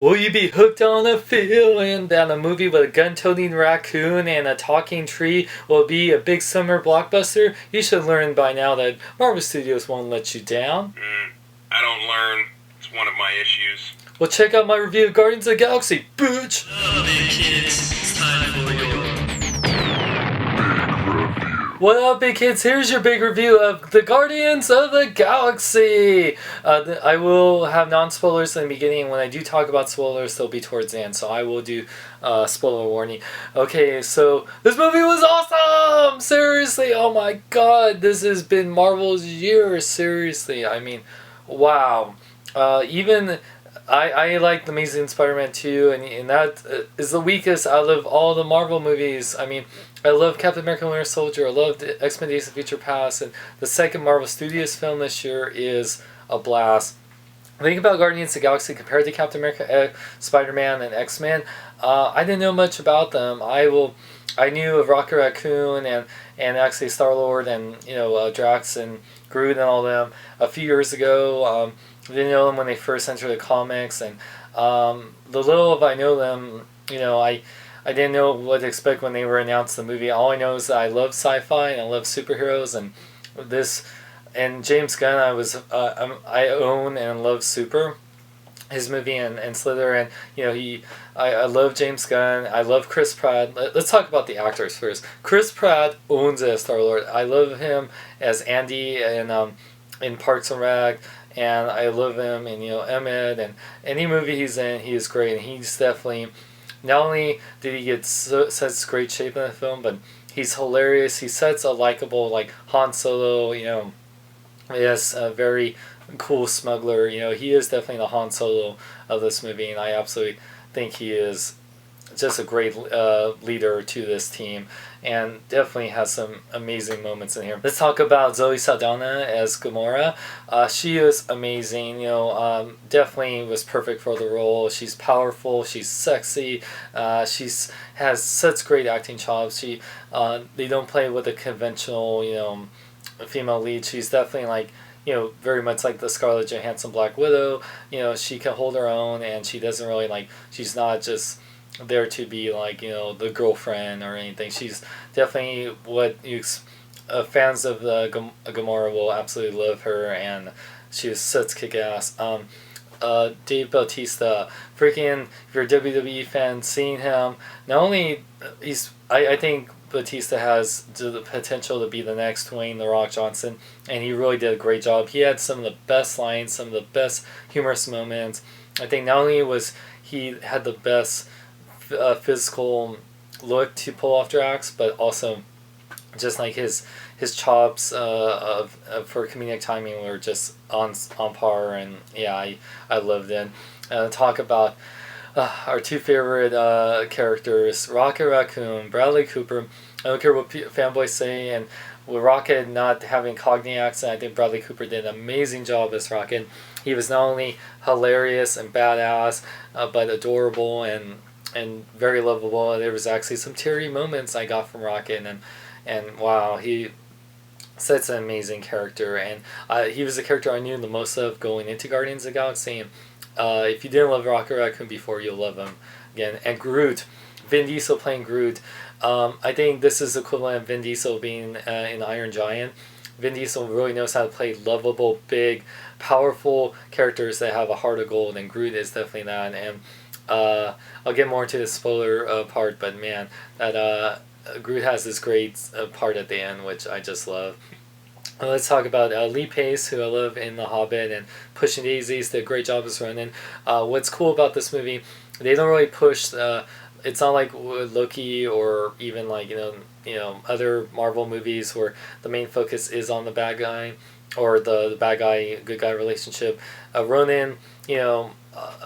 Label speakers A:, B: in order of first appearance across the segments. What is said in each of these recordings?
A: Will you be hooked on a feeling that a movie with a gun-toting raccoon and a talking tree will be a big summer blockbuster? You should learn by now that Marvel Studios won't let you down.
B: I don't learn. It's one of my issues.
A: Well, check out my review of Guardians of the Galaxy, bitch!
C: Hey kids, it's time for your
A: What up, big kids? Here's your big review of the Guardians of the Galaxy. I will have non-spoilers in the beginning. When I do talk about spoilers, they'll be towards the end. So I will do spoiler warning. Okay, so this movie was awesome. Seriously, oh my god, this has been Marvel's year. Seriously, I mean, wow. Even I like The Amazing Spider-Man 2, and that is the weakest out of all the Marvel movies. I mean, I love Captain America Winter Soldier, I loved X-Men Days of Future Past, and the second Marvel Studios film this year is a blast. Think about Guardians of the Galaxy compared to Captain America, Spider-Man, and X-Men. I didn't know much about them. I knew of Rocket Raccoon and actually Star-Lord and Drax and Groot and all them a few years ago. Didn't know them when they first entered the comics, and the little of I know them, I didn't know what to expect when they were announced in the movie. All I know is that I love sci-fi and I love superheroes, and this and James Gunn I own and love Super, his movie and Slither, and I love James Gunn. I love Chris Pratt. Let's talk about the actors first. Chris Pratt owns it as Star-Lord. I love him as Andy in Parks and Rec. And I love him in Emmett, and any movie he's in, he is great. And he's definitely, not only did he get such great shape in the film, but he's hilarious. He sets a likable like Han Solo. Yes, a very cool smuggler. He is definitely the Han Solo of this movie, and I absolutely think he is just a great leader to this team, and definitely has some amazing moments in here. Let's talk about Zoe Saldana as Gamora. She is amazing. Definitely was perfect for the role. She's powerful. She's sexy. She's has such great acting chops. They don't play with a conventional female lead. She's definitely like very much like the Scarlett Johansson Black Widow. She can hold her own, and she doesn't really she's not just there to be the girlfriend or anything. She's definitely what fans of the Gamora will absolutely love her, and she is such kick-ass. Dave Bautista, freaking, if you're a WWE fan, seeing him, not only I think Bautista has the potential to be the next Dwayne "The Rock" Johnson, and he really did a great job. He had some of the best lines, some of the best humorous moments. I think not only was he had the best physical look to pull off Drax, but also just like his chops for comedic timing were just on par, and yeah, I loved it. Talk about our two favorite characters, Rocket Raccoon, Bradley Cooper. I don't care what fanboys say, and with Rocket not having a Cockney accent, I think Bradley Cooper did an amazing job as Rocket. He was not only hilarious and badass, but adorable and very lovable. There was actually some teary moments I got from Rocket, and wow, he such an amazing character, and he was the character I knew the most of going into Guardians of the Galaxy. If you didn't love Rocket Raccoon before, you'll love him again. And Groot, Vin Diesel playing Groot. I think this is equivalent of Vin Diesel being in Iron Giant. Vin Diesel really knows how to play lovable, big, powerful characters that have a heart of gold, and Groot is definitely that. And I'll get more into the spoiler part, but man, that Groot has this great part at the end, which I just love. Let's talk about Lee Pace, who I love in The Hobbit, and Pushing Daisies. Did a great job as Ronan. What's cool about this movie, they don't really push. It's not like Loki or even other Marvel movies where the main focus is on the bad guy or the bad guy good guy relationship. Ronan,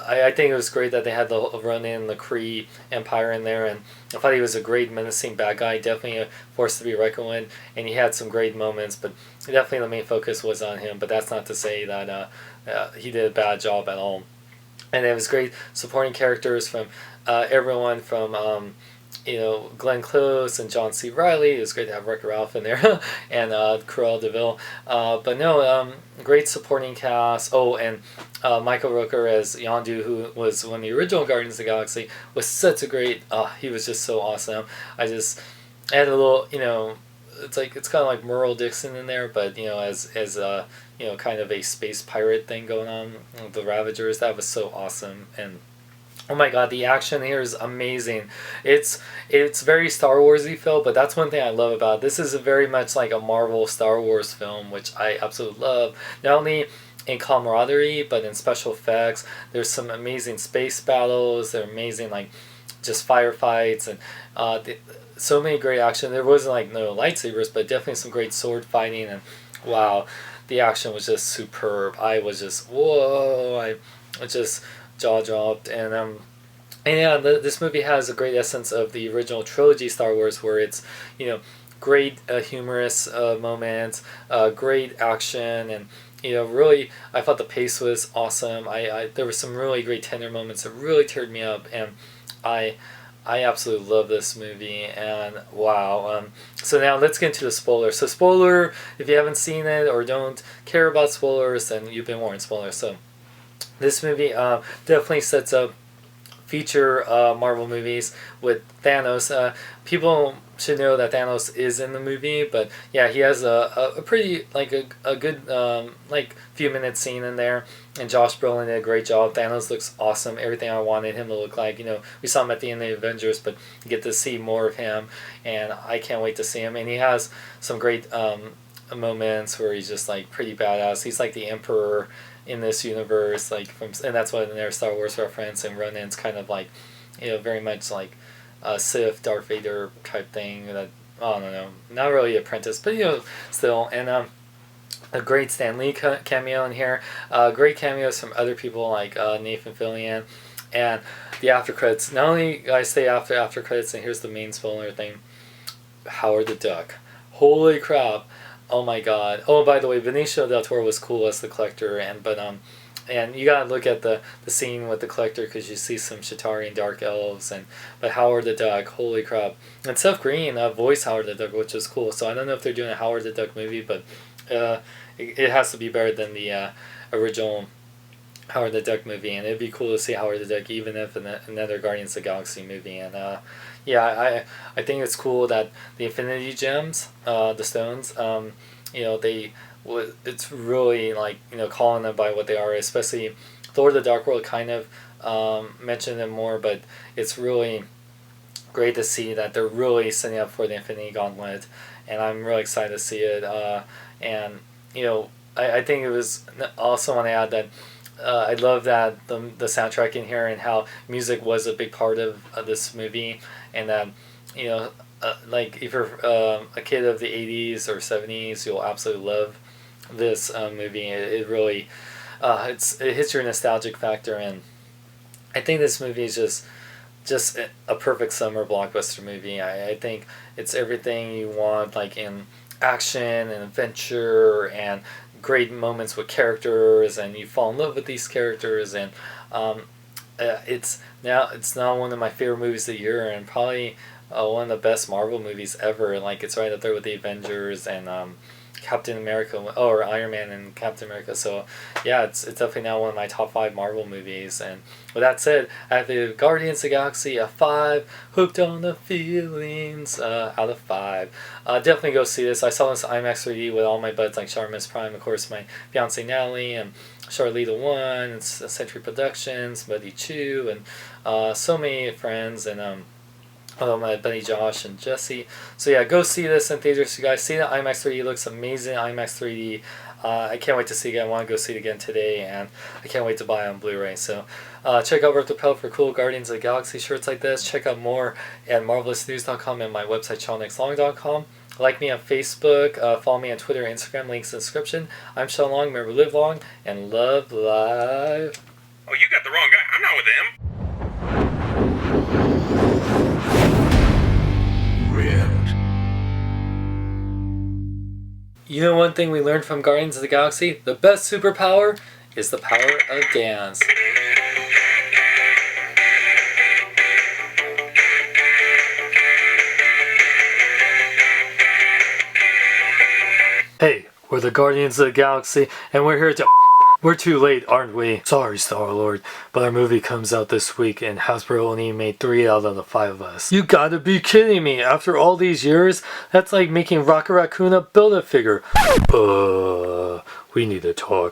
A: I think it was great that they had the Ronin and the Kree Empire in there, and I thought he was a great menacing bad guy, definitely a force to be reckoned with, and he had some great moments, but definitely the main focus was on him, but that's not to say that he did a bad job at all. And it was great supporting characters from everyone from Glenn Close and John C. Reilly. It was great to have Wreck-It Ralph in there, and Cruella DeVille. But no, great supporting cast. Oh, and Michael Rooker as Yondu, who was one of the original Guardians of the Galaxy, was such a great. He was just so awesome. I had a little, it's kind of like Merle Dixon in there, but as kind of a space pirate thing going on. The Ravagers, that was so awesome. And oh my god, the action here is amazing. It's very Star Warsy film, but that's one thing I love about it. This is very much like a Marvel Star Wars film, which I absolutely love. Not only in camaraderie, but in special effects. There's some amazing space battles. They're amazing, like just firefights, and so many great action. There wasn't like no lightsabers, but definitely some great sword fighting, and wow, the action was just superb. I was just whoa. I just jaw dropped. And yeah, this movie has a great essence of the original trilogy Star Wars, where it's great humorous moments, great action, and really I thought the pace was awesome. I there were some really great tender moments that really teared me up, and I absolutely love this movie. And wow. So now let's get into the spoiler. So spoiler, if you haven't seen it or don't care about spoilers, then you've been warned. Spoilers. So this movie definitely sets up future Marvel movies with Thanos. People should know that Thanos is in the movie, but yeah, he has a pretty a good few minute scene in there, and Josh Brolin did a great job. Thanos looks awesome, everything I wanted him to look like. We saw him at the end of the Avengers, but you get to see more of him, and I can't wait to see him. And he has some great moments where he's just like pretty badass. He's like the Emperor in this universe, and that's what in their Star Wars reference. And Ronan's kind of like, very much like a Sith, Darth Vader type thing. That I don't know, not really apprentice, but still. And a great Stan Lee cameo in here. Great cameos from other people like Nathan Fillion, and the after credits. Not only I stay after credits, and here's the main spoiler thing: Howard the Duck. Holy crap! Oh my god. Oh, by the way, Benicio del Toro was cool as the Collector, and you gotta look at the scene with the Collector, because you see some Chitauri and Dark Elves, but Howard the Duck, holy crap. And Seth Green voiced Howard the Duck, which is cool. So I don't know if they're doing a Howard the Duck movie, but it has to be better than the original Howard the Duck movie, and it'd be cool to see Howard the Duck even if in another Guardians of the Galaxy movie. And yeah, I think it's cool that the Infinity Gems, the stones, it's really like calling them by what they are. Especially Thor: The Dark World kind of mentioned them more, but it's really great to see that they're really setting up for the Infinity Gauntlet, and I'm really excited to see it. And I think it was also want to add that I love that the soundtrack in here, and how music was a big part of this movie, and that like if you're a kid of the 80s or 70s, you'll absolutely love this movie. It really it hits your nostalgic factor, and I think this movie is just a perfect summer blockbuster movie. I think it's everything you want, like in action and adventure and great moments with characters, and you fall in love with these characters. And it's now one of my favorite movies of the year, and probably one of the best Marvel movies ever. Like, it's right up there with the Avengers and Captain America, or Iron Man and Captain America. So yeah, it's definitely now one of my top 5 Marvel movies. And with that said, I have the Guardians of the Galaxy a 5, hooked on the feelings out of 5. Definitely go see this. I saw this IMAX 3D with all my buds, like Charmis Prime, of course, my fiance Natalie, and Charlita One, and Century Productions, Buddy Chu, and so many friends, and my buddy Josh and Jesse. So yeah, go see this in theaters. You guys see the IMAX 3D. It looks amazing. IMAX 3D. I can't wait to see it again. I want to go see it again today, and I can't wait to buy it on Blu-ray. So check out Reptile for cool Guardians of the Galaxy shirts like this. Check out more at marvelousnews.com and my website SeanXLong.com. Like me on Facebook. Follow me on Twitter and Instagram. Links in the description. I'm Sean Long. Remember, live long and love live.
B: Oh, you got the wrong guy. I'm not with them.
A: You know one thing we learned from Guardians of the Galaxy? The best superpower is the power of dance. Hey, we're the Guardians of the Galaxy, and we're here to... We're too late, aren't we? Sorry, Star-Lord, but our movie comes out this week, and Hasbro only made 3 out of the 5 of us. You gotta be kidding me! After all these years, that's like making Rocket Raccoon a Build-A-Figure. We need to talk.